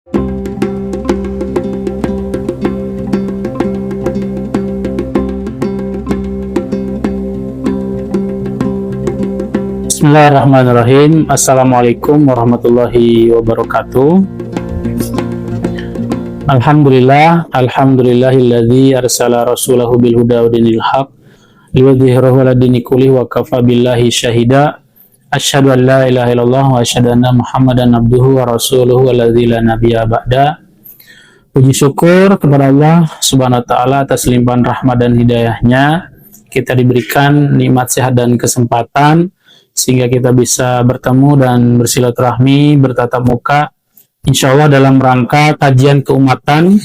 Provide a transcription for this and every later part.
Bismillahirrahmanirrahim. Assalamualaikum warahmatullahi wabarakatuh. Alhamdulillahilladzi arsala rasulahu bil huda wa dinil haq liyudhhirahu 'ala dini kullihi wa kafa billahi syahida. Asyhadu an la ilaha illallah wa asyhadu anna Muhammadan abduhu wa rasuluhu alladzi la nabiyya ba'da. Puji syukur kepada Allah Subhanahu wa taala atas limpahan rahmat dan hidayahnya. Kita diberikan nikmat sehat dan kesempatan sehingga kita bisa bertemu dan bersilaturahmi, bertatap muka, insya Allah dalam rangka kajian keumatan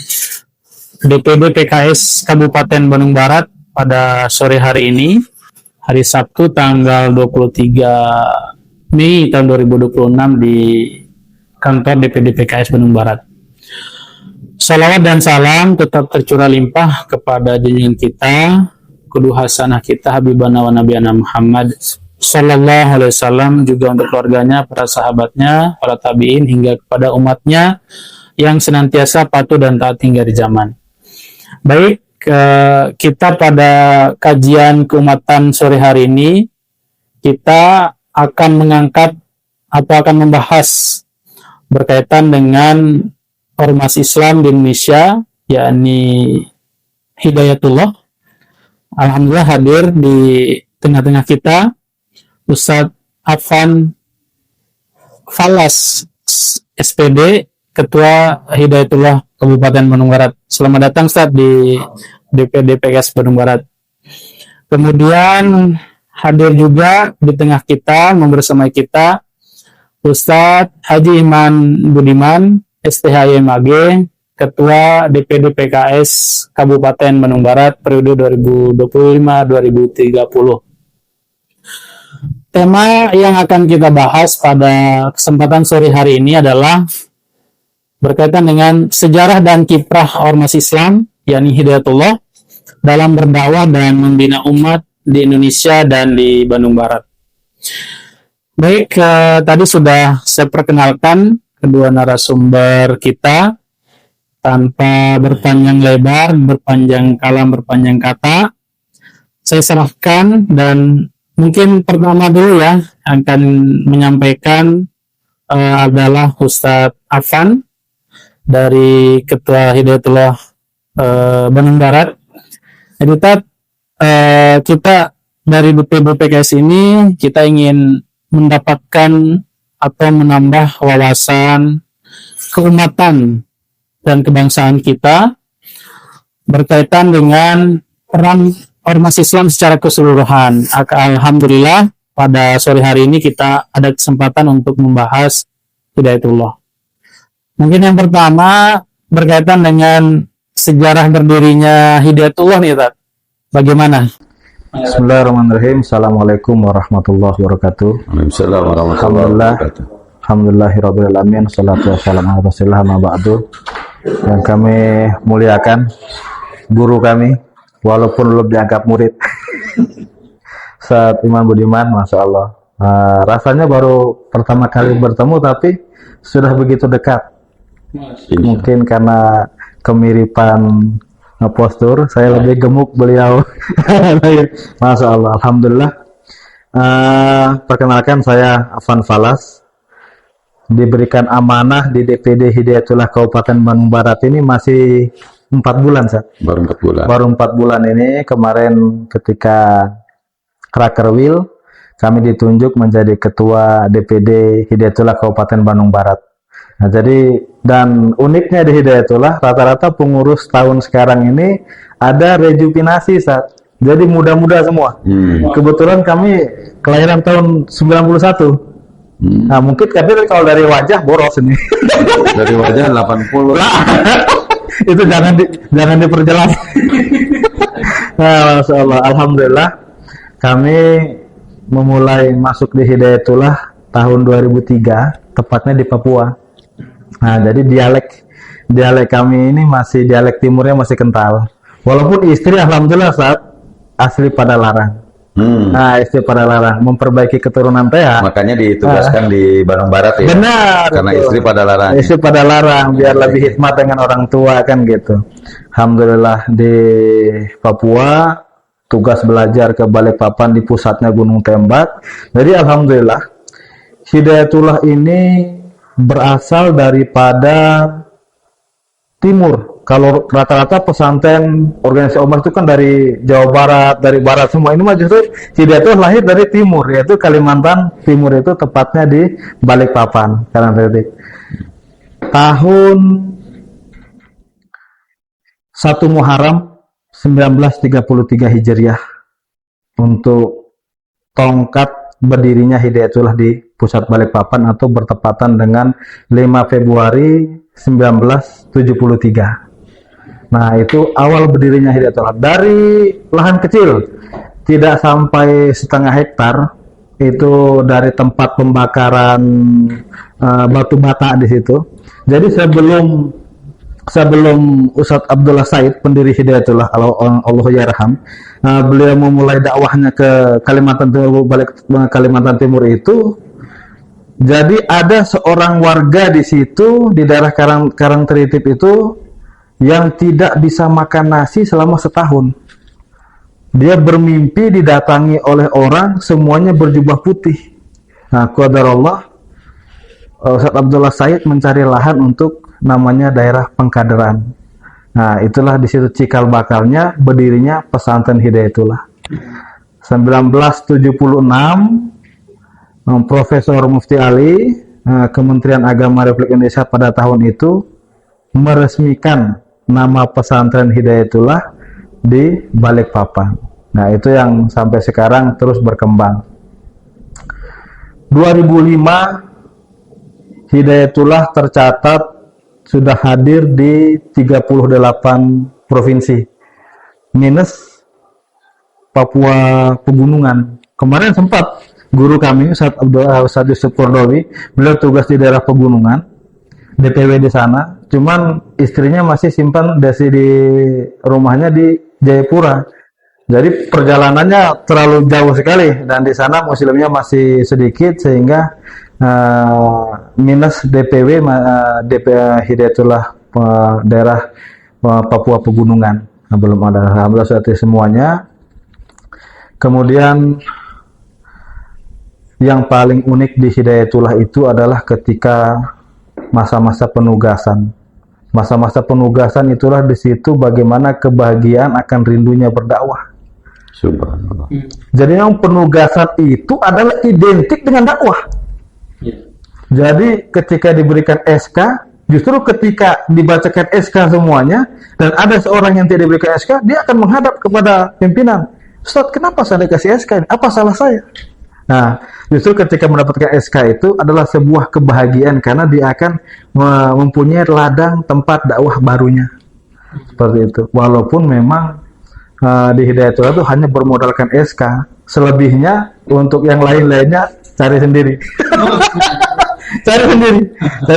DPD PKS Kabupaten Bandung Barat pada sore hari ini, hari Sabtu tanggal 23 Mei tahun 2026 di kantor DPD PKS Bandung Barat. Salawat dan salam tetap tercurah limpah kepada junjungan kita, kudu hasanah kita Habibana wa Nabiyana Muhammad Sallallahu Alaihi Wasallam, juga untuk keluarganya, para sahabatnya, para tabiin, hingga kepada umatnya yang senantiasa patuh dan taat hingga di zaman. Baik, kita pada kajian keumatan sore hari ini, kita akan mengangkat atau akan membahas berkaitan dengan ormas Islam di Indonesia, yakni Hidayatullah. Alhamdulillah hadir di tengah-tengah kita Ustadz Afan Falas, SPD, Ketua Hidayatullah Kabupaten Bandung Barat. Selamat datang Ustadz di DPD PKS Bandung Barat. Kemudian hadir juga di tengah kita, membersamai kita, Ustadz Haji Iman Budiman, STHYMAG, Ketua DPD PKS Kabupaten Bandung Barat periode 2025-2030. Tema yang akan kita bahas pada kesempatan sore hari ini adalah berkaitan dengan sejarah dan kiprah ormas Islam, yakni Hidayatullah, dalam berdakwah dan membina umat di Indonesia dan di Bandung Barat. Baik, tadi sudah saya perkenalkan kedua narasumber kita. Tanpa berpanjang lebar, berpanjang kalam, berpanjang kata, saya serahkan dan mungkin pertama dulu ya akan menyampaikan adalah Ustadz Afan dari Ketua Hidayatullah Bandung Barat. Jadi kita dari DPD PKS ini kita ingin mendapatkan atau menambah wawasan keumatan dan kebangsaan kita berkaitan dengan peran ormas Islam secara keseluruhan. Alhamdulillah pada sore hari ini kita ada kesempatan untuk membahas Hidayatullah. Mungkin yang pertama berkaitan dengan sejarah berdirinya Hidayatullah nih, Tat. Bagaimana? Bismillahirrahmanirrahim. Assalamualaikum warahmatullahi wabarakatuh. Waalaikumsalam warahmatullahi wabarakatuh. Alhamdulillahirabbil alamin. Wassalatu wassalamu ala Rasulillah ma ba'du. Yang kami muliakan guru kami, walaupun belum dianggap murid, Ustadz Iman Budiman, Masya Allah. Rasanya baru pertama kali bertemu tapi sudah begitu dekat. Mungkin karena kemiripan postur, saya lebih gemuk, beliau Masya Allah. Alhamdulillah. Perkenalkan, saya Afan Falas, diberikan amanah di DPD Hidayatullah Kabupaten Bandung Barat ini masih 4 bulan, Sat. Baru 4 bulan. Baru 4 bulan ini. Kemarin ketika Rakerwil, kami ditunjuk menjadi Ketua DPD Hidayatullah Kabupaten Bandung Barat. Nah, jadi, dan uniknya di Hidayatullah, rata-rata pengurus tahun sekarang ini ada rejuvenasi, Sat. Jadi muda-muda semua. Kebetulan kami kelahiran tahun 91. Nah, mungkin kalau dari wajah boros ini. Dari wajah 80. Itu jangan diperjelas. Nah, Masya Allah. Alhamdulillah kami memulai masuk di Hidayatullah tahun 2003, tepatnya di Papua. Nah, jadi dialek kami ini masih dialek timurnya masih kental. Walaupun istri alhamdulillah saat asli pada larang. Nah, istri pada larang memperbaiki keturunan teh. Makanya ditugaskan di Bandung Barat ya. Benar. Karena betul. istri pada larang. Istri pada larang biar lebih hikmat dengan orang tua kan gitu. Alhamdulillah di Papua tugas belajar ke Balikpapan di pusatnya Gunung Tembak. Jadi alhamdulillah Hidayatullah ini berasal daripada timur. Kalau rata-rata pesantren organisasi Omar itu kan dari Jawa Barat, dari Barat semua. Ini mah justru Hidayatullah lahir dari timur, yaitu Kalimantan Timur, itu tepatnya di Balikpapan. Tahun 1 Muharram 1933 Hijriah untuk tongkat berdirinya Hidayatullah di pusat Balikpapan, atau bertepatan dengan 5 Februari 1973. Nah, itu awal berdirinya Hidayatullah dari lahan kecil, tidak sampai setengah hektar. Itu dari tempat pembakaran batu bata di situ. Jadi sebelum Ustadz Abdullah Said, pendiri Hidayatullah, Allah yarham, beliau memulai dakwahnya ke Kalimantan Timur, balik Kalimantan Timur itu. Jadi ada seorang warga di situ di daerah Karangtritip itu yang tidak bisa makan nasi selama setahun. Dia bermimpi didatangi oleh orang semuanya berjubah putih. Nah, qadarullah, Ustadz Abdullah Said mencari lahan untuk namanya daerah Pengkaderan. Nah, itulah di situ cikal bakalnya berdirinya pesantren Hidayatullah. 1976 Profesor Mufti Ali, Kementerian Agama Republik Indonesia pada tahun itu meresmikan nama pesantren Hidayatullah di Balikpapan. Nah, itu yang sampai sekarang terus berkembang. 2005 Hidayatullah tercatat sudah hadir di 38 provinsi minus Papua Pegunungan. Kemarin sempat guru kami Ustadz Yusuf Kordowi, beliau tugas di daerah Pegunungan, DPW di sana. Cuman istrinya masih simpan dasi di rumahnya di Jayapura. Jadi perjalanannya terlalu jauh sekali, dan di sana muslimnya masih sedikit, sehingga minus DPW Hidayatullah daerah Papua Pegunungan. Nah, belum ada. Alhamdulillah sudah semuanya. Kemudian yang paling unik di Hidayatullah itu adalah ketika masa-masa penugasan. Masa-masa penugasan itulah di situ bagaimana kebahagiaan akan rindunya berdakwah. Subhanallah. Jadi yang penugasan itu adalah identik dengan dakwah. Jadi ketika diberikan SK, justru ketika dibacakan SK semuanya dan ada seorang yang tidak diberikan SK, dia akan menghadap kepada pimpinan. Ustaz, kenapa saya dikasih SK ini? Apa salah saya? Nah, justru ketika mendapatkan SK itu adalah sebuah kebahagiaan karena dia akan mempunyai ladang tempat dakwah barunya. Seperti itu. Walaupun memang di Hidayatullah itu hanya bermodalkan SK, selebihnya untuk yang lain-lainnya cari sendiri. cari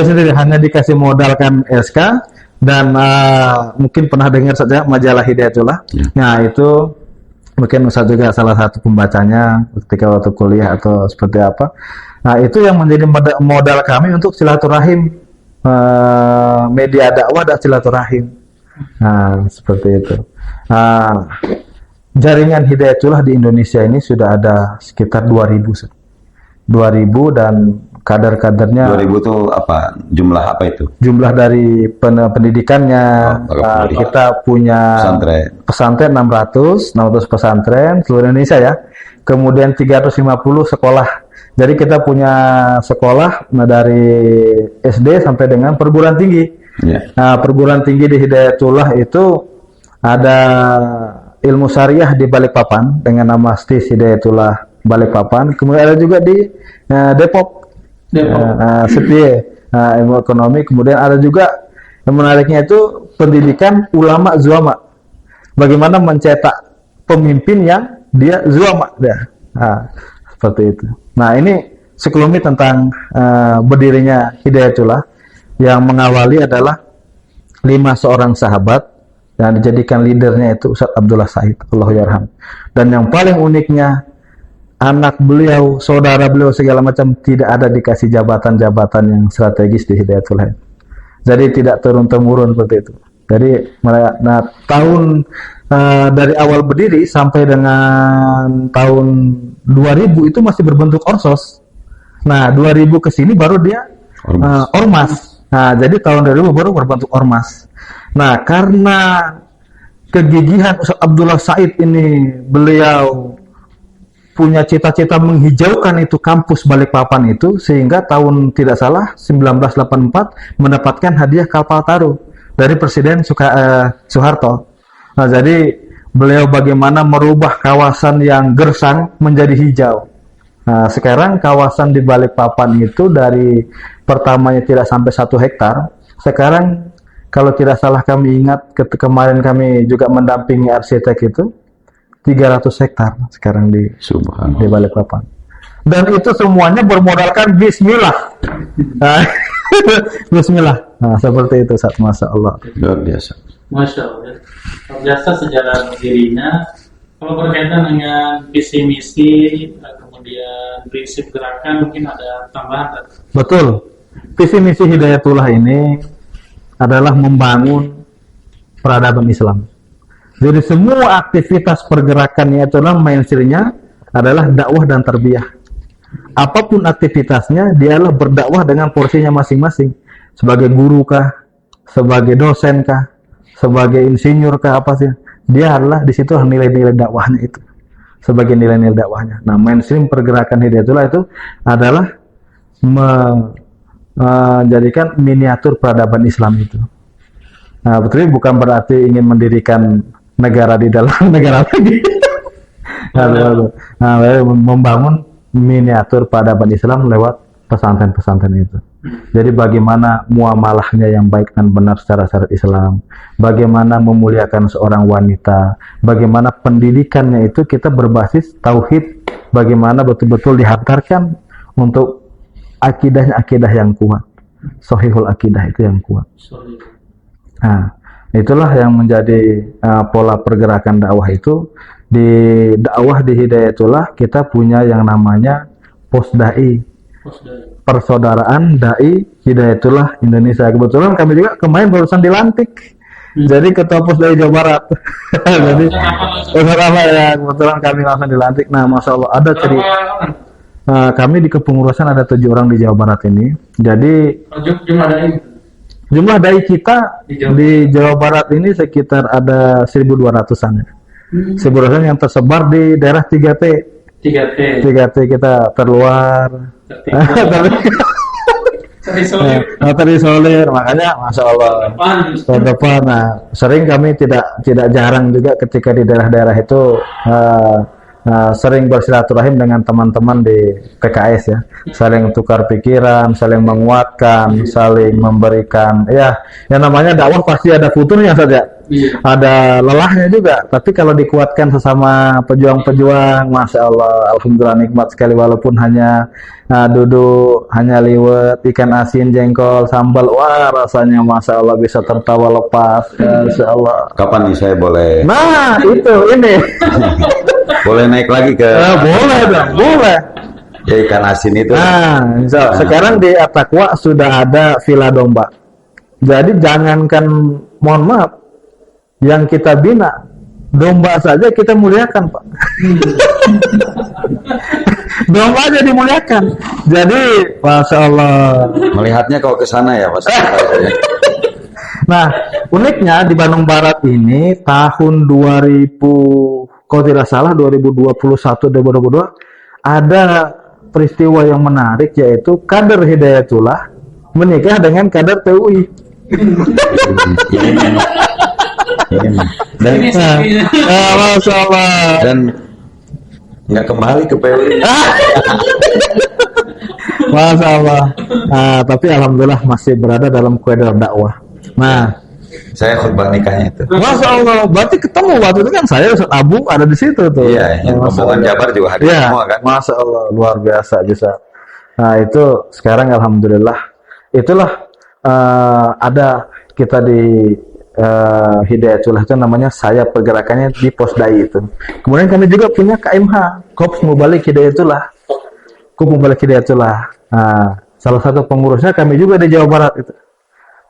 sendiri, hanya dikasih modalkan SK. Dan mungkin pernah dengar saja majalah Hidayatullah. Nah, itu mungkin Ustaz juga salah satu pembacanya ketika waktu kuliah atau seperti apa. Nah, itu yang menjadi modal kami untuk silaturahim, media dakwah dan silaturahim. Nah, seperti itu. Jaringan Hidayatullah di Indonesia ini sudah ada sekitar 2000 dan kader-kadernya. 2000 itu apa? Jumlah apa itu? Jumlah dari pendidikannya. Kita punya pesantren 600 pesantren seluruh Indonesia ya. Kemudian 350 sekolah. Jadi kita punya sekolah dari SD sampai dengan perguruan tinggi. Nah, perguruan tinggi di Hidayatullah itu ada ilmu syariah di Balikpapan dengan nama STIS Hidayatullah Balikpapan. Kemudian ada juga di Depok. Ilmu ekonomi. Kemudian ada juga yang menariknya itu pendidikan ulama zuama, bagaimana mencetak pemimpin yang dia zuama ya. Seperti itu. Nah, ini sekelumit tentang berdirinya Hidayatullah. Yang mengawali adalah 5 seorang sahabat dan dijadikan leadernya itu Ustadz Abdullah Said, Allah yarham. Dan yang paling uniknya anak beliau, saudara beliau segala macam tidak ada dikasih jabatan-jabatan yang strategis di Hidayatullah. Jadi tidak turun-temurun seperti itu. Jadi nah tahun dari awal berdiri sampai dengan tahun 2000 itu masih berbentuk orsos. Nah 2000 ke sini baru dia ormas. Nah jadi tahun 2000 baru berbentuk ormas. Nah karena kegigihan Ustaz Abdullah Said ini, beliau punya cita-cita menghijaukan itu kampus Balikpapan itu, sehingga tahun tidak salah 1984 mendapatkan hadiah kapal taruh dari Presiden Soeharto. Nah, jadi beliau bagaimana merubah kawasan yang gersang menjadi hijau. Nah, sekarang kawasan di Balikpapan itu dari pertamanya tidak sampai 1 hektar, sekarang kalau tidak salah kami ingat kemarin kami juga mendampingi arsitek itu 300 hektar sekarang di Balikpapan. Dan itu semuanya bermodalkan bismillah. Nah, bismillah. Nah, seperti itu Ustaz, Masya Allah. Luar biasa. Masya Allah. Luar biasa sejarah berdirinya. Kalau berkaitan dengan visi misi, kemudian prinsip gerakan, mungkin ada tambahan. Betul. Visi misi Hidayatullah ini adalah membangun peradaban Islam. Jadi semua aktivitas pergerakannya itulah mainstreamnya adalah dakwah dan tarbiyah. Apapun aktivitasnya, dialah berdakwah dengan porsinya masing-masing. Sebagai guru kah, sebagai dosen kah, sebagai insinyur kah, apa sih? Dia adalah di situ nilai-nilai dakwahnya itu. Sebagai nilai-nilai dakwahnya. Nah, mainstream pergerakan Hidayatullah itu adalah menjadikan miniatur peradaban Islam itu. Nah, betul, bukan berarti ingin mendirikan negara di dalam negara lagi. Nah, membangun miniatur peradaban Islam lewat pesantren-pesantren itu. Jadi bagaimana muamalahnya yang baik dan benar secara syariat Islam, bagaimana memuliakan seorang wanita, bagaimana pendidikannya itu kita berbasis tauhid, bagaimana betul-betul dihantarkan untuk akidah yang kuat, sahihul akidah itu yang kuat. Nah, itulah yang menjadi pola pergerakan dakwah itu. Di dakwah di Hidayatullah kita punya yang namanya Posdai, Persaudaraan Dai Hidayatullah Indonesia. Kebetulan kami juga kemarin barusan dilantik jadi ketua Posdai Jawa Barat. Jadi apa ya, kebetulan kami langsung dilantik. Nah, Masya Allah, ada cerita. Kami di kepengurusan ada 7 orang di Jawa Barat ini. Jadi jumlah dai kita di Jawa Barat ini sekitar ada 1.200-an ya. 1.200 yang tersebar di daerah 3T. 3T kita terluar. Terisolir, makanya Masya Allah terdepan. Nah, sering kami tidak jarang juga ketika di daerah-daerah itu sering bersilaturahim dengan teman-teman di PKS ya, saling tukar pikiran, saling menguatkan, saling memberikan. Ya, yang namanya dakwah pasti ada futurnya saja, ada lelahnya juga. Tapi kalau dikuatkan sesama pejuang-pejuang, Masya Allah, alhamdulillah nikmat sekali. Walaupun hanya duduk, hanya liwet, ikan asin, jengkol, sambal, wah rasanya Masya Allah bisa tertawa lepas. Masya Allah. Kapan nih saya boleh? Nah, itu ini. Boleh naik lagi ke? Boleh dong, boleh. Ya, ikan asin itu. Nah, sekarang di At-Taqwa sudah ada Villa Domba. Jadi jangankan, mohon maaf, yang kita bina, domba saja kita muliakan, Pak. Domba aja dimuliakan. Jadi, Masya Allah. Melihatnya kalau ke sana ya, Mas. Nah, uniknya di Bandung Barat ini tahun 2000, kalau tidak salah 2021-2022 ada peristiwa yang menarik, yaitu kader Hidayatullah menikah dengan kader PUI. Dan Masya Allah. Dan nggak kembali ke PUI. Masya Allah. Tapi alhamdulillah masih berada dalam kuadran dakwah. Nah, saya khutbah nikahnya itu. Masya Allah, berarti ketemu waktu itu kan saya Ustaz Abu ada di situ tuh. Iya, yang rombongan Jabar juga hadir semua kan. Masya Allah, luar biasa bisa. Nah, itu sekarang alhamdulillah. Itulah ada kita di Hidayatullah itu namanya sayap pergerakannya di Posdai itu. Kemudian kami juga punya KMH, Korps Mubalik Hidayatullah. Korps Mubalik Hidayatullah. Nah, salah satu pengurusnya kami juga di Jawa Barat itu.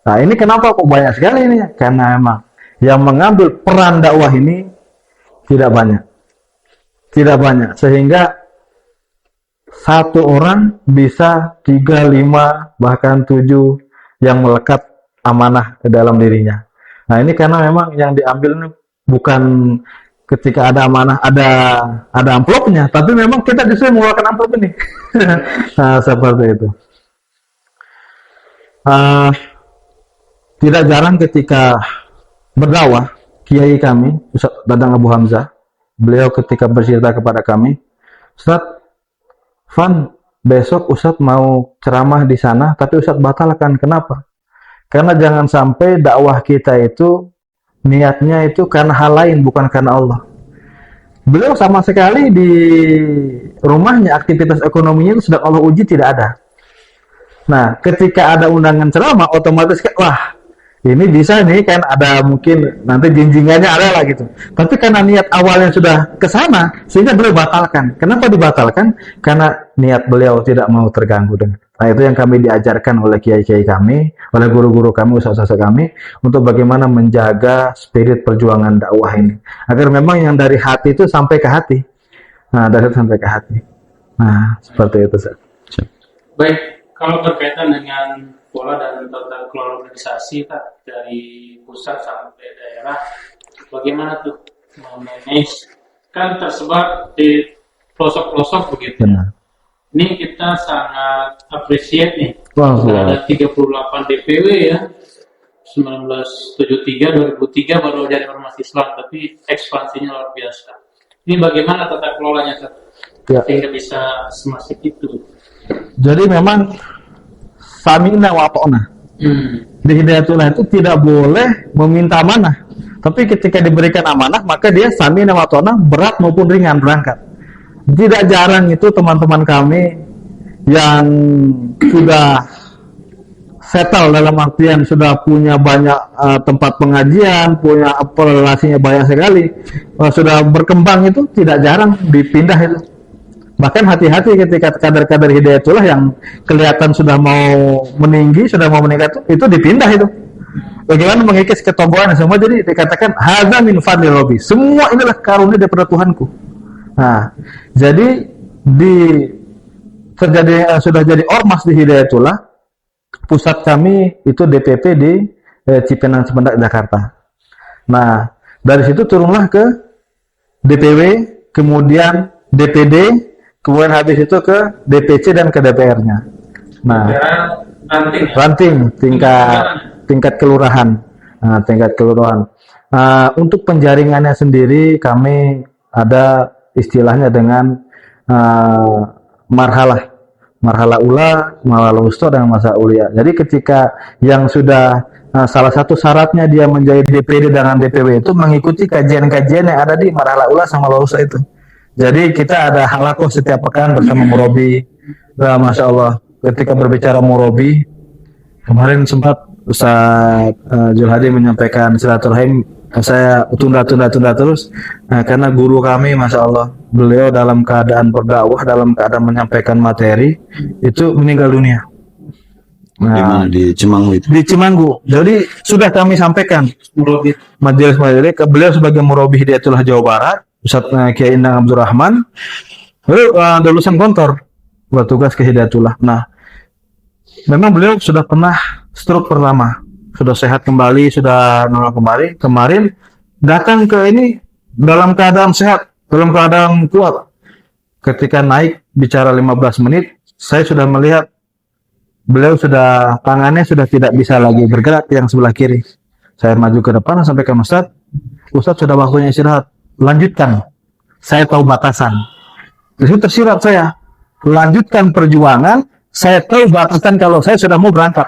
Nah, ini kenapa kok banyak sekali ini? Karena memang yang mengambil peran dakwah ini tidak banyak. Tidak banyak. Sehingga satu orang bisa 3, 5, bahkan 7 yang melekat amanah ke dalam dirinya. Nah, ini karena memang yang diambil ini bukan ketika ada amanah, ada amplopnya, tapi memang kita disuruh mengeluarkan amplop ini. Nah, seperti itu. Tidak jarang ketika berdakwah, kiai kami, Ustaz Dadang Abu Hamzah, beliau ketika bercerita kepada kami, Ustaz, Van, besok Ustaz mau ceramah di sana, tapi Ustaz batalkan. Kenapa? Karena jangan sampai dakwah kita itu niatnya itu karena hal lain, bukan karena Allah. Beliau sama sekali di rumahnya aktivitas ekonominya itu sedang Allah uji tidak ada. Nah, ketika ada undangan ceramah, otomatis wah, ini bisa nih kan, ada mungkin nanti jinjingannya ada lah gitu. Tapi karena niat awalnya sudah ke sana, sehingga beliau batalkan. Kenapa dibatalkan? Karena niat beliau tidak mau terganggu dengan. Nah, itu yang kami diajarkan oleh kiai-kiai kami, oleh guru-guru kami, ustaz-ustaz kami, untuk bagaimana menjaga spirit perjuangan dakwah ini. Agar memang yang dari hati itu sampai ke hati. Nah, dari hati sampai ke hati. Nah, seperti itu, Ustaz. Baik, kalau berkaitan dengan pola dan tata kelola organisasi Kak, dari pusat sampai daerah, bagaimana tuh memanage, kan tersebar di pelosok-pelosok begitu. Benar. Ini kita sangat appreciate nih. Wah, ada 38 DPW ya. 1973, 2003 baru jadi ormas Islam, tapi ekspansinya luar biasa. Ini bagaimana tata kelolanya Kak? Ya. Sehingga bisa semasif itu. Jadi memang sami'na wa ata'na. Di Hidayatullah itu tidak boleh meminta amanah. Tapi ketika diberikan amanah, maka dia sami'na wa ata'na, berat maupun ringan berangkat. Tidak jarang itu teman-teman kami yang sudah settle, dalam artian sudah punya banyak tempat pengajian, punya relasinya banyak sekali, sudah berkembang, itu tidak jarang dipindah itu. Bahkan hati-hati ketika kader-kader Hidayatullah yang kelihatan sudah mau meninggi, sudah mau meningkat, itu dipindah itu. Bagaimana mengikis ketogohan semua, jadi dikatakan hadza min fadli rabbi. Semua inilah karunia daripada Tuhanku. Nah, jadi sudah jadi ormas di Hidayatullah. Pusat kami itu DPP di Cipinang Cipendak, Jakarta. Nah, dari situ turunlah ke DPW, kemudian DPD, kemudian habis itu ke DPC dan ke DPR-nya. Nah, ranting tingkat kelurahan. Nah, tingkat kelurahan. Untuk penjaringannya sendiri kami ada istilahnya dengan marhalah ula, marhalah wusta, dan masa ulia. Jadi ketika yang sudah salah satu syaratnya dia menjadi DPD dengan DPW itu mengikuti kajian-kajian yang ada di marhalah ula sama wusta itu. Jadi kita ada halakoh setiap pekan bersama murabi. Nah, Masya Allah, ketika berbicara murabi, kemarin sempat Ustaz Julhadi menyampaikan silaturahim, saya tunda terus, karena guru kami, Masya Allah, beliau dalam keadaan berdakwah, dalam keadaan menyampaikan materi, itu meninggal dunia. Nah, di Cimanggu itu? Di Cimanggu. Jadi sudah kami sampaikan majelis ke beliau sebagai murabi Hidayatullah Jawa Barat, Ustaz Kiai Endang Abdurrahman, lulusan Gontor, bertugas ke Hidayatullah. Nah, memang beliau sudah pernah stroke pertama, sudah sehat kembali, sudah normal kembali. Kemarin datang ke ini dalam keadaan sehat, dalam keadaan kuat. Ketika naik bicara 15 menit, saya sudah melihat beliau sudah, tangannya sudah tidak bisa lagi bergerak yang sebelah kiri. Saya maju ke depan sampai ke Ustaz sudah waktunya istirahat, lanjutkan. Saya tahu batasan. Itu tersirat saya, lanjutkan perjuangan. Saya tahu batasan kalau saya sudah mau berangkat.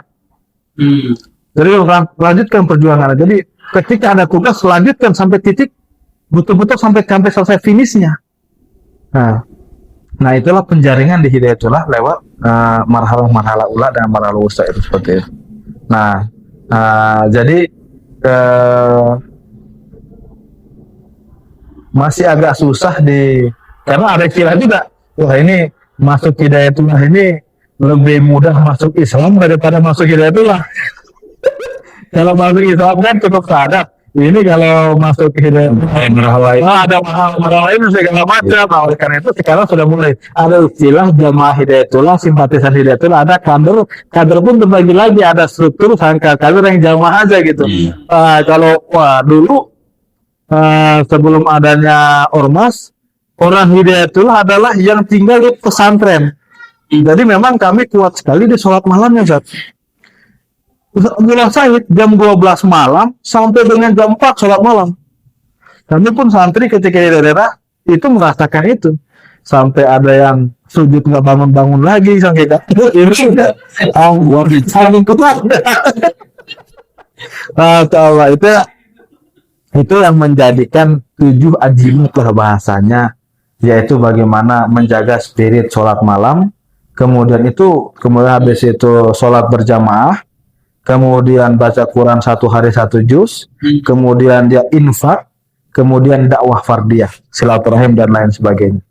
Jadi lanjutkan perjuangan. Jadi ketika ada tugas, lanjutkan sampai titik, betul-betul sampai selesai finishnya. Nah, itulah penjaringan di Hidayatullah lewat marhalah ula dan marhalah wusta itu seperti itu. Nah, jadi masih agak susah karena ada istilah juga, wah ini masuk Hidayatullah ini lebih mudah masuk Islam daripada masuk Hidayatullah. Kalau masuk Islam kan cukup sadar. Ini kalau masuk Hidayatullah ada mahal lain segala macam. Oleh karena itu sekarang sudah mulai ada istilah jamaah Hidayatullah, simpatisan Hidayatullah, ada kader pun terbagi lagi, ada struktur sangka kader yang jamaah aja gitu. Kalau dulu sebelum adanya ormas, orang Hidayatullah adalah yang tinggal di pesantren. Jadi memang kami kuat sekali di sholat malamnya, Zat. Mulai Said jam 12 malam sampai dengan jam 4 sholat malam. Kami pun santri ketika di daerah itu merasakan itu. Sampai ada yang sujud nggak bangun-bangun lagi sampai ini sudah saling kuat. Allah itu yang menjadikan 7 ajimat lah bahasanya, yaitu bagaimana menjaga spirit sholat malam, kemudian habis itu sholat berjamaah, kemudian baca Quran 1 hari 1 juz, kemudian dia infak, kemudian dakwah fardiyah, silaturahim dan lain sebagainya.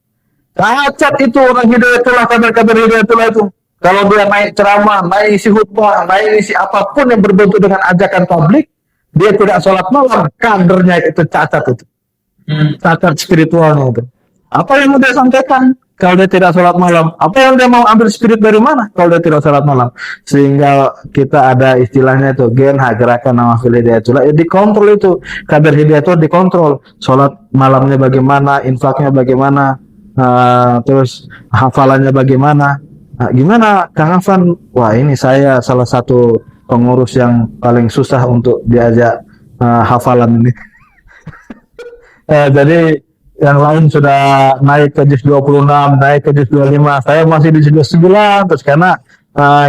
Cacat itu orang Hidayatullah, kabar-kabar Hidayatullah itu. Kalau dia naik ceramah, naik isi khutbah, naik isi apapun yang berbentuk dengan ajakan publik, dia tidak sholat malam, kadernya itu cacat itu. Cacat spiritualnya itu. Apa yang mau dia sampaikan kalau dia tidak sholat malam? Apa yang dia mau ambil spirit dari mana kalau dia tidak sholat malam? Sehingga kita ada istilahnya itu gerakan Nawafil Hidayatullah, dikontrol itu. Kader Hidayatullah dikontrol. Sholat malamnya bagaimana, infaknya bagaimana, terus hafalannya bagaimana. Gimana Kang Afan? Wah, ini saya salah satu pengurus yang paling susah untuk diajak hafalan ini. Jadi yang lain sudah naik ke juz 26, naik ke juz 25, saya masih di juz 9, terus karena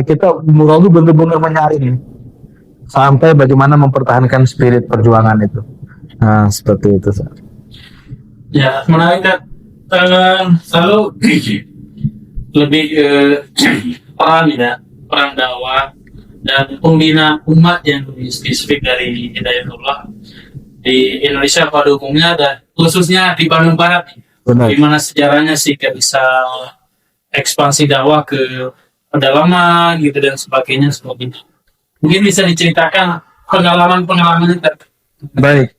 kita muradu benar-benar menyaring sampai bagaimana mempertahankan spirit perjuangan itu. Seperti itu. Ya, menarik kan. Selalu lebih peran dakwah dan pembina umat yang lebih spesifik dari Hidayatullah di Indonesia pada umumnya dan khususnya di Bandung Barat, gimana sejarahnya sih kayak bisa ekspansi dakwah ke pedalaman gitu dan sebagainya. Mungkin bisa diceritakan pengalaman-pengalaman itu. Baik.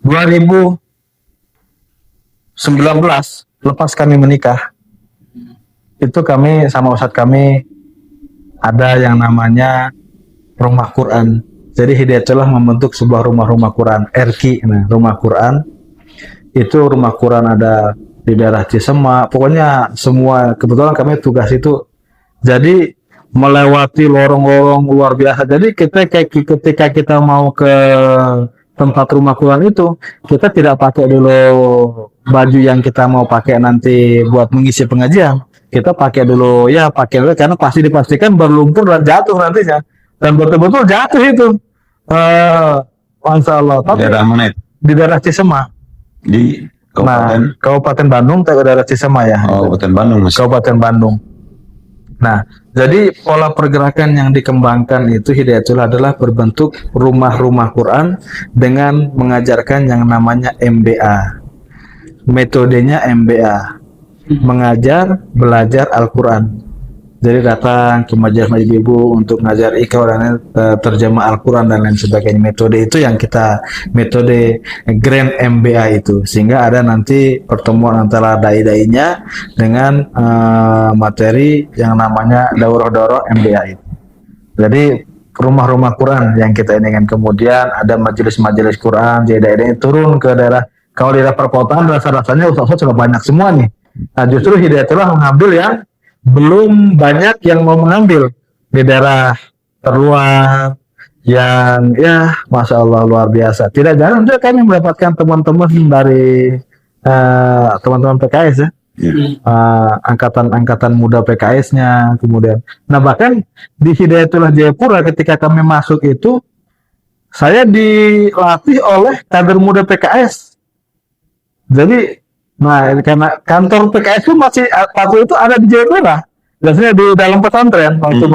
2019 lepas kami menikah, itu kami sama ustadz kami ada yang namanya rumah Quran. Jadi Hidayatullah membentuk sebuah rumah Quran, RQ, rumah Quran. Itu rumah Quran ada di daerah Cisema, pokoknya semua, kebetulan kami tugas itu. Jadi melewati lorong-lorong luar biasa. Jadi ketika kita mau ke tempat rumah Quran itu, kita tidak pakai dulu baju yang kita mau pakai nanti buat mengisi pengajian. Kita pakai dulu karena pasti dipastikan berlumpur dan jatuh nantinya. Dan betul-betul jatuh itu. Masya Allah. Tapi daerah mana itu? Di daerah Cisema. Di Kabupaten? Kabupaten Bandung, daerah Cisema ya. Kabupaten Bandung. Kabupaten Bandung. Nah, jadi pola pergerakan yang dikembangkan itu Hidayatullah adalah berbentuk rumah Quran dengan mengajarkan yang namanya MBA. Metodenya MBA. Mengajar, belajar Al-Quran. Jadi datang ke majelis ibu untuk ngajar iqra dan terjemah Al-Quran dan lain sebagainya. Metode itu yang metode Grand MBA itu. Sehingga ada nanti pertemuan antara dai-dainya dengan materi yang namanya daurah-daurah MBA itu. Jadi rumah Quran yang kita inginkan. Kemudian ada majelis-majelis Quran, jadi dai-dai turun ke daerah. Kalau di daerah perkotaan rasa-rasanya ustaz sudah banyak semua nih. Nah justru Hidayatullah mengambil yang belum banyak yang mau mengambil di daerah terluar yang Masya Allah luar biasa. Tidak jarang juga kami mendapatkan teman-teman dari teman-teman PKS ya. Angkatan muda PKS-nya kemudian. Nah bahkan di Hidayatullah Jayapura ketika kami masuk itu saya dilatih oleh kader muda PKS. Jadi karena kantor PKS itu masih waktu itu ada di Jayapura, biasanya di dalam pesantren untuk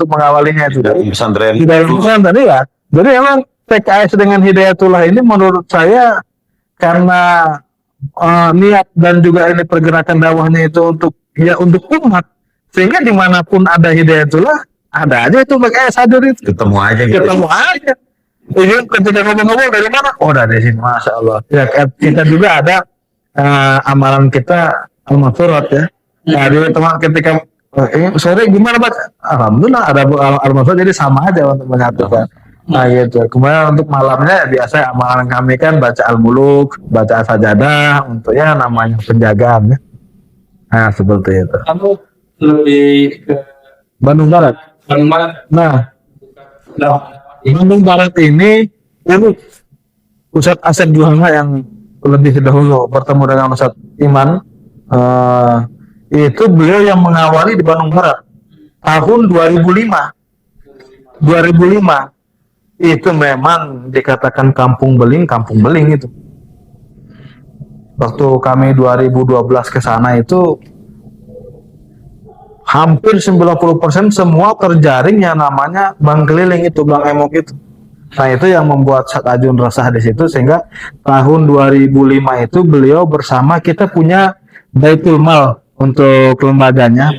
mengawalinya itu. Di pesantren. Di dalam pesantren ya. Jadi emang PKS dengan Hidayatullah ini menurut saya karena niat dan juga ini pergerakan dakwahnya itu untuk umat, sehingga dimanapun ada Hidayatullah ada aja itu PKS hadir itu. Ketemu aja gitu. Ketemu aja. Ini ketika ngomong-ngomong dari mana? Oh dari sini, masya Allah. Ya kita juga ada amalan kita al-masurat ya. Nah di teman ketika sore gimana Pak? Alhamdulillah ada al-masurat, jadi sama aja untuk menyatukan. Nah gitu. Kemudian untuk malamnya biasa amalan kami kan baca al-muluk, baca sajadah untuk ya namanya penjagaan ya. Nah seperti itu. Kamu lebih ke Bandung Barat. Bandung Barat. Nah Bandung Barat ini itu Ustadz Asep Juhana yang lebih dahulu bertemu dengan Ustadz Iman. Itu beliau yang mengawali di Bandung Barat tahun 2005 itu memang dikatakan kampung beling itu. Waktu kami 2012 ke sana itu hampir 90% semua terjaring yang namanya bank keliling itu, bank emok itu. Nah itu yang membuat Ustadz Ajun resah di situ, sehingga tahun 2005 itu beliau bersama kita punya Baitul Mal untuk lembaganya,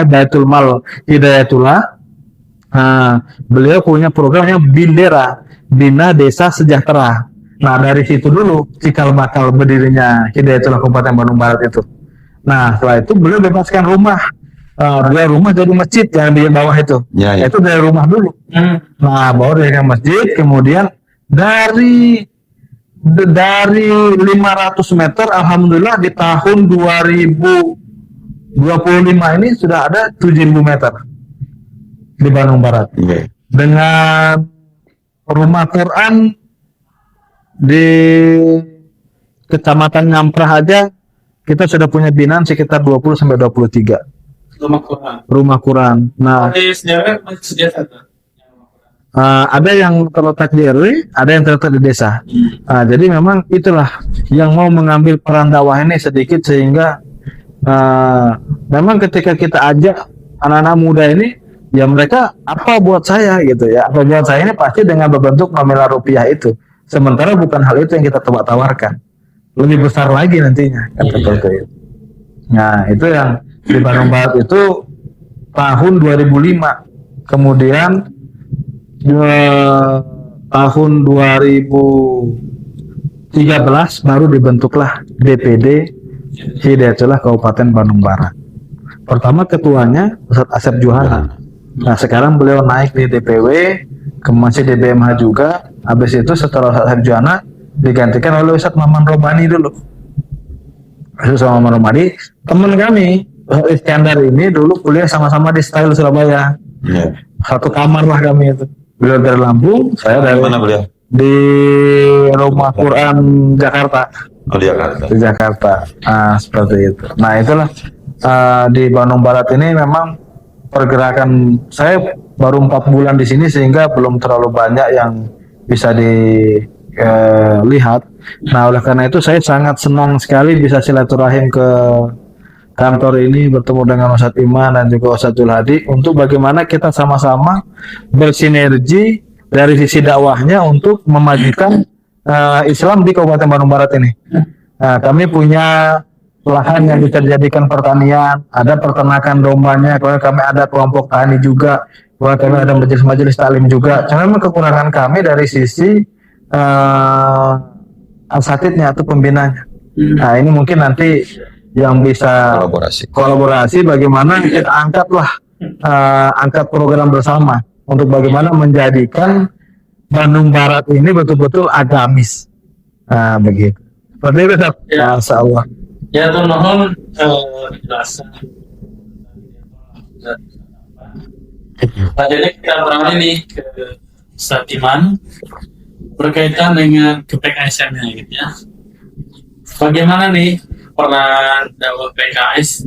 Baitul Mal Hidayatullah. Nah, beliau punya programnya Bindera, Bina Desa Sejahtera. Nah, dari situ dulu cikal bakal berdirinya Hidayatullah Kabupaten Bandung Barat itu. Nah, setelah itu beliau bebaskan rumah. Beliau rumah jadi masjid yang di bawah itu. Ya. Itu dari rumah dulu. Nah, baru dari masjid, kemudian dari 500 meter, alhamdulillah di tahun 2025 ini sudah ada 7.000 meter di Bandung Barat. Okay. Dengan rumah Quran di Kecamatan Ngamprah aja kita sudah punya binaan sekitar 20 sampai 23 rumah Quran. Nah, ada yang terletak di RW, ada yang terletak di desa. Jadi memang itulah yang mau mengambil peran dakwah ini sedikit, sehingga memang ketika kita ajak anak-anak muda ini, ya mereka apa buat saya gitu ya, apa buat saya ini pasti dengan berbentuk nominal rupiah itu. Sementara bukan hal itu yang kita tawarkan, lebih besar lagi nantinya kan seperti itu. Nah itu yang di Bandung Barat itu tahun 2005, kemudian tahun 2013 baru dibentuklah DPD Hidayatullah Kabupaten Bandung Barat. Pertama ketuanya Ustadz Asep Juhana. Nah sekarang beliau naik di DPW, masih di BMH juga. Habis itu setelah Ustadz Asep Juhana digantikan oleh Ustadz Maman Romani dulu. Ustadz Maman Romani teman kami, Iskandar ini dulu kuliah sama-sama di Style Surabaya. Satu kamar lah kami itu. Beliau dari Lampung, saya dari mana beliau? Di Rumah Quran Jakarta. Oh di Jakarta. Di Jakarta. Nah seperti itu. Nah itulah di Bandung Barat ini memang pergerakan saya baru 4 bulan di sini, sehingga belum terlalu banyak yang bisa dilihat. Nah oleh karena itu saya sangat senang sekali bisa silaturahim ke kantor ini, bertemu dengan Ustadz Iman dan juga Ustadz Julhadi untuk bagaimana kita sama-sama bersinergi dari sisi dakwahnya untuk memajukan Islam di Kabupaten Bandung Barat ini. Nah, kami punya lahan yang bisa dijadikan pertanian, ada peternakan dombanya, kemudian kami ada kelompok tani juga, kemudian kami ada majelis-majelis taklim juga. Cuma memang kekurangan kami dari sisi asatidnya atau pembinanya. Nah ini mungkin nanti yang bisa kolaborasi bagaimana kita angkat program bersama untuk bagaimana menjadikan Bandung Barat ini betul-betul agamis. Nah begitu. Seperti itu, ya. Masya Allah. Ya tuh mohon penjelasan. Jadi kita beralih nih ke Satiman berkaitan dengan ke-PKS-nya gitu ya. Bagaimana nih peran dakwah PKS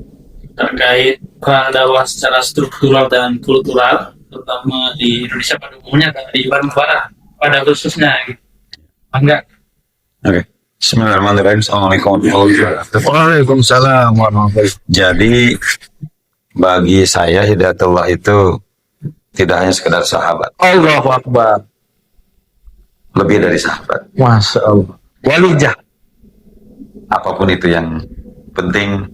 terkait peran dakwah secara struktural dan kultural, terutama di Indonesia pada umumnya dan di Bandung Barat pada khususnya gitu. Enggak? Oke. Bismillahirrahmanirrahim. Assalamualaikum warahmatullahi wabarakatuh. Waalaikumsalam warahmatullahi wabarakatuh. Jadi bagi saya Hidayatullah itu tidak hanya sekedar sahabat. Allahu Akbar. lebih dari sahabat. Masya Allah. Walijah. Apapun itu yang penting,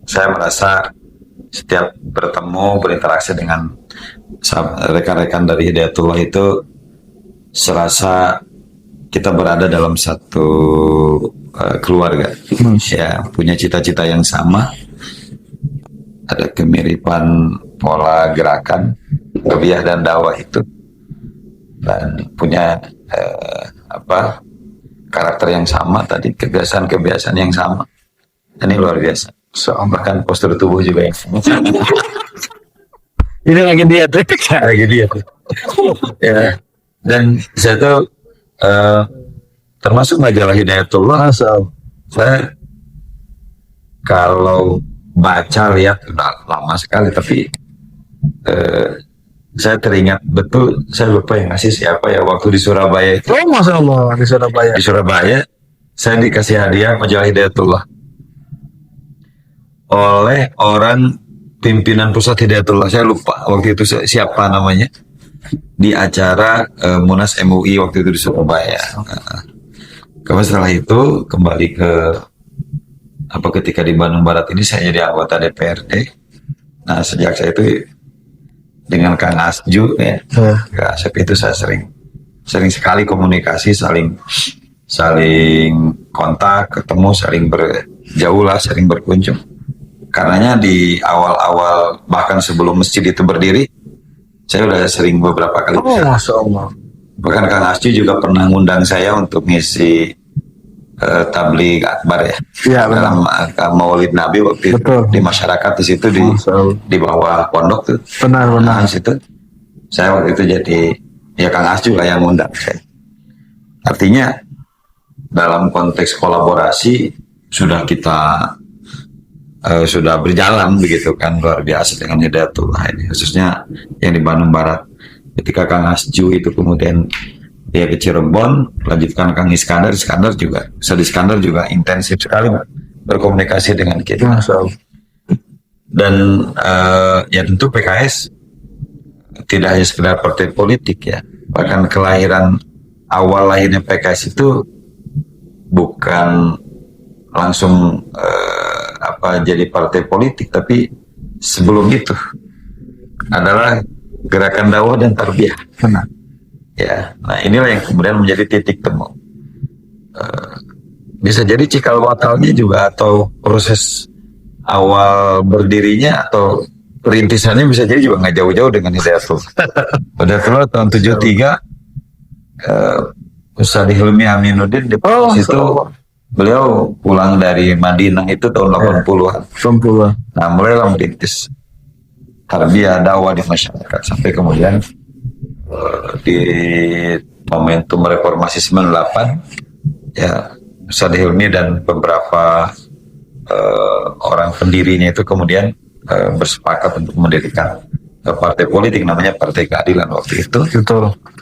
saya merasa setiap bertemu berinteraksi dengan rekan-rekan dari Hidayatullah itu serasa kita berada dalam satu keluarga, ya, punya cita-cita yang sama, ada kemiripan pola gerakan tarbiyah dan dakwah itu, dan punya karakter yang sama tadi, kebiasaan-kebiasaan yang sama. Ini luar biasa. Bahkan postur tubuh juga yang sama. Ini lagi diet. Lagi dia tuh. Ya. Dan saya tuh termasuk majalah Hidayatullah. Saya kalau baca lihat udah lama sekali, tapi saya teringat betul, saya lupa yang ngasih siapa ya, waktu di Surabaya itu. Oh, Masya Allah, di Surabaya. Di Surabaya saya dikasih hadiah majalah Hidayatullah oleh orang pimpinan pusat Hidayatullah. Saya lupa waktu itu siapa namanya, di acara Munas MUI waktu itu di Surabaya. Kemudian setelah itu kembali ke ketika di Bandung Barat ini saya jadi anggota DPRD. Nah, sejak saya itu dengan Kang Asju ya, Kang Asep itu saya sering sekali komunikasi, saling kontak, ketemu, saling berjauh lah, saling berkunjung. Karenanya di awal-awal bahkan sebelum masjid itu berdiri, saya udah sering beberapa kali. Oh, Masya Allah. Bahkan Kang Asju juga pernah ngundang saya untuk ngisi tabligh akbar ya, dalam Maulid Nabi waktu itu. Di masyarakat di situ di bawah pondok tuh. Benar. Nah, situ saya waktu itu jadi ya Kang Asju lah yang ngundang saya. Artinya dalam konteks kolaborasi sudah berjalan begitu kan, luar biasa dengan Hidayatullah ini, khususnya yang di Bandung Barat. Ketika Kang Asju itu kemudian dia ke Cirebon, lanjutkan Kang Iskandar juga, Ustadz Iskandar juga intensif sekali berkomunikasi dengan kita. Dan ya tentu PKS tidak hanya sekedar partai politik ya, bahkan awal lahirnya PKS itu bukan langsung jadi partai politik, tapi sebelum itu adalah gerakan dakwah dan tarbiyah. Benar. Ya, nah inilah yang kemudian menjadi titik temu. Bisa jadi cikal bakalnya juga, atau proses awal berdirinya atau perintisannya bisa jadi juga nggak jauh-jauh dengan Hidayatullah. Hidayatullah tahun 73, Ustadz Hilmi Aminuddin di situ. Beliau pulang dari Madinah itu tahun 80-an. Nah, mulailah merintis tarbiyah dakwah di masyarakat sampai kemudian di momentum reformasi 98 ya, Ustadz Hilmi dan beberapa orang pendirinya itu kemudian bersepakat untuk mendirikan partai politik namanya Partai Keadilan waktu itu.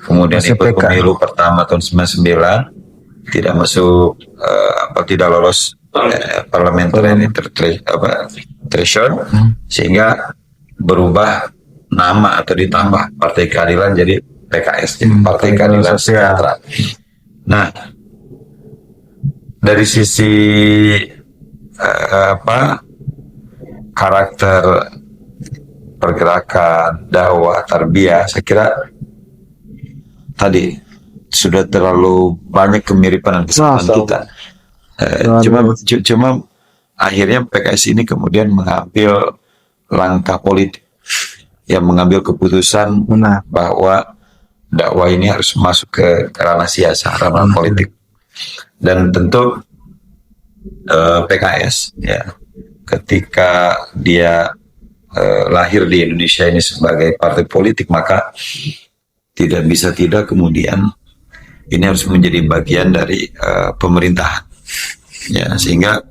Kemudian ikut pemilu pertama tahun 99, tidak masuk tidak lolos parliamentary threshold, sehingga berubah nama atau ditambah Partai Keadilan jadi PKS, jadi Partai Keadilan Sejahtera. Nah, dari sisi karakter pergerakan dakwah tarbiyah, saya kira tadi sudah terlalu banyak kemiripan dan kesamaan kita. Cuma akhirnya PKS ini kemudian mengambil langkah politik, yang mengambil keputusan bahwa dakwah ini harus masuk ke ranah siasa, ranah politik. Dan tentu PKS ya, ketika dia lahir di Indonesia ini sebagai partai politik, maka tidak bisa tidak kemudian ini harus menjadi bagian dari pemerintahan ya, sehingga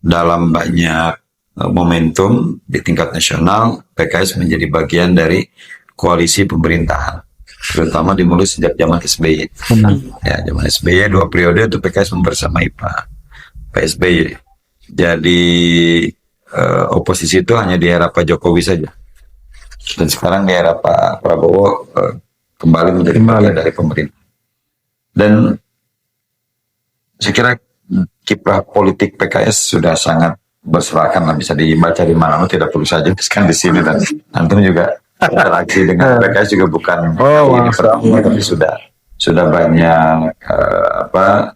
dalam banyak momentum di tingkat nasional PKS menjadi bagian dari koalisi pemerintahan, terutama dimulai sejak zaman SBY. Ya, zaman SBY 2 periode itu PKS membersamai Pak SBY. Jadi oposisi itu hanya di era Pak Jokowi saja, dan sekarang di era Pak Prabowo kembali menjadi bagian dari pemerintah. Dan saya kira kiprah politik PKS sudah sangat berserakan, bisa dibaca di mana, tidak perlu saja kan di sini, dan antum juga interaksi dengan PKS juga bukan ini pertama, tapi sudah banyak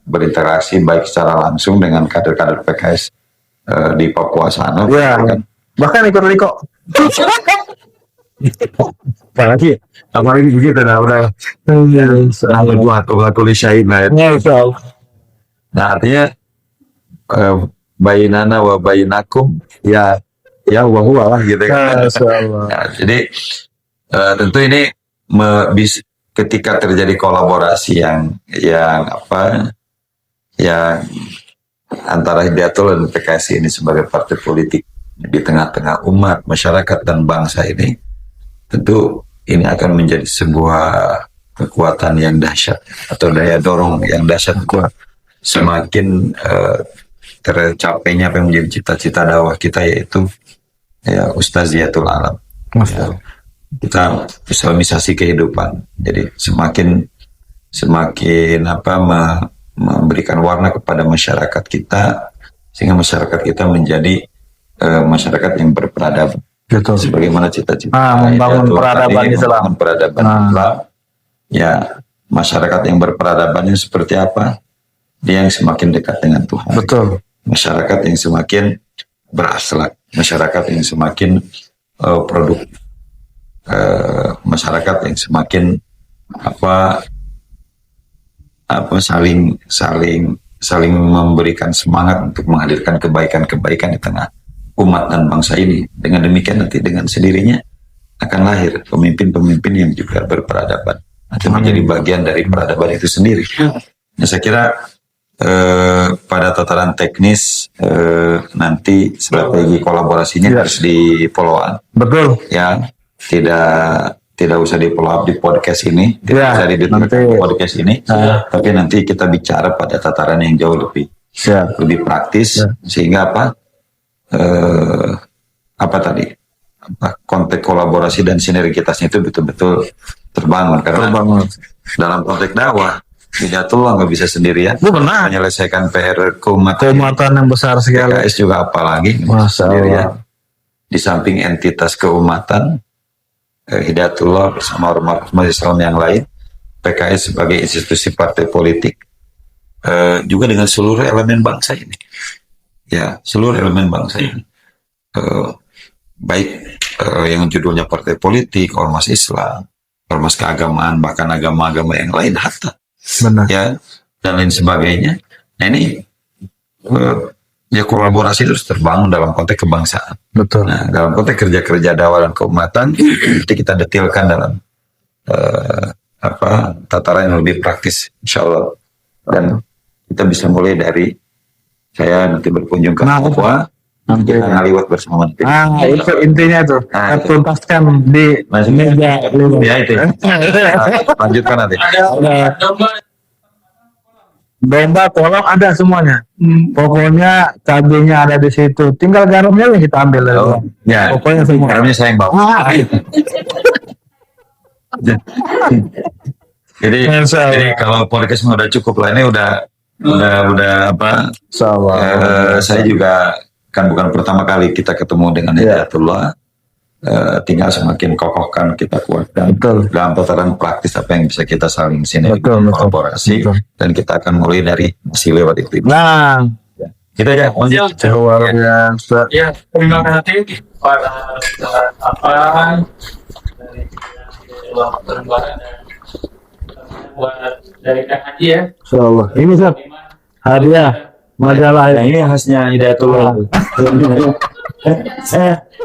berinteraksi baik secara langsung dengan kader-kader PKS di Papua sana. Ya, kan? Bahkan ikut Riko. apalagi begitu, udah tulis syahid lah. Nah, artinya bayinana wa bayinakum ya wa lah gitu kan. Nah, jadi tentu ini ketika terjadi kolaborasi yang antara Hidayatullah dan PKS ini sebagai partai politik di tengah-tengah umat, masyarakat dan bangsa ini, tentu ini akan menjadi sebuah kekuatan yang dahsyat atau daya dorong yang dahsyat, semakin tercapainya apa yang menjadi cita-cita dakwah kita, yaitu Ustaziyatul Alam. Kita islamisasi kehidupan. Jadi semakin memberikan warna kepada masyarakat kita, sehingga masyarakat kita menjadi masyarakat yang berperadaban. Betul. Sebagaimana cita-cita membangun peradaban Islam. Islam. Ya, masyarakat yang berperadabannya seperti apa? Dia yang semakin dekat dengan Tuhan. Betul. Masyarakat yang semakin berakhlak, masyarakat yang semakin produktif, masyarakat yang semakin saling memberikan semangat untuk menghadirkan kebaikan-kebaikan di tengah umat dan bangsa ini. Dengan demikian nanti dengan sendirinya akan lahir pemimpin-pemimpin yang juga berperadaban atau menjadi bagian dari peradaban itu sendiri. Nah, saya kira pada tataran teknis nanti strategi kolaborasinya harus di follow up. Betul. Ya, tidak usah di follow up di podcast ini, tidak usah di podcast ini, tapi nanti kita bicara pada tataran yang jauh lebih praktis, sehingga konteks kolaborasi dan sinergitasnya itu betul-betul terbangun. Karena dalam konteks dakwah, Hidayatullah nggak bisa sendirian menyelesaikan PR keumatan yang besar sekali. PKS juga apalagi sendirian. Di samping entitas keumatan, Hidayatullah bersama ormas Islam yang lain, PKS sebagai institusi partai politik, juga dengan seluruh elemen bangsa ini. Ya, seluruh elemen bangsa ini. Baik yang judulnya partai politik, ormas Islam, ormas keagamaan, bahkan agama-agama yang lain, hatta. Benar. Ya, dan lain sebagainya. Nah, ini kolaborasi terus terbangun dalam konteks kebangsaan. Betul. Nah, dalam konteks kerja-kerja dakwah dan keumatan, nanti kita detailkan dalam tataran yang lebih praktis, insya Allah. Dan kita bisa mulai dari saya nanti berkunjung ke Papua, kita ngaliwat bersama. Itu intinya tuh. Tuntaskan di meja ya itu. Lanjutkan nanti. Domba, kolak ada semuanya. Pokoknya cabenya ada di situ. Tinggal garamnya yang kita ambil dari ya. Pokoknya semua. Garamnya saya yang bawa. Jadi kalau podcast udah cukup lah, ini udah saya juga kan bukan pertama kali kita ketemu dengan Hidayatullah. Tinggal semakin kokohkan, kita kuatkan dalam tataran praktis apa yang bisa kita saling kolaborasi, dan kita akan mulai dari masih lewat itu. Nah, kita aja ya, terima kasih pada dari Kang Haji ya. Insyaallah. Ini hadiah majalah ini khasnya Hidayatullah.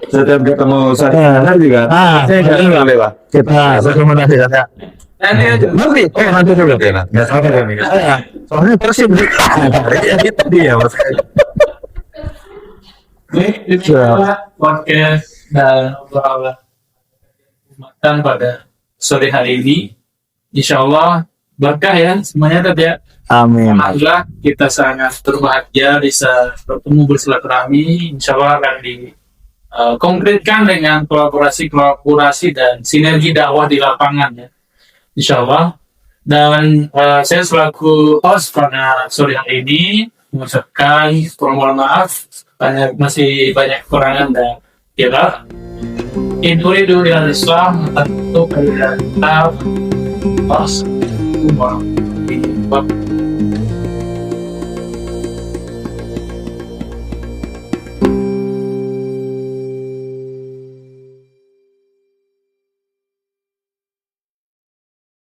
Setiap ketemu saya juga saya nggak lewat. Kita rekomendasi saja. Nanti juga. Nggak sabar ya nih. Soalnya persib. Tadi ya mas. Ini podcast dan obrolan pada sore hari ini. Insya Allah berkah ya semuanya tadi ya. Amin. Alhamdulillah kita sangat berbahagia bisa bertemu bersilaturahmi. Insya Allah akan konkretkan dengan kolaborasi dan sinergi dakwah di lapangan ya. Insya Allah. Dan saya selaku host pada sore hari ini mengucapkan permohonan maaf, masih banyak kekurangan dan kira. In uridu ila Islam tentu ila kita pas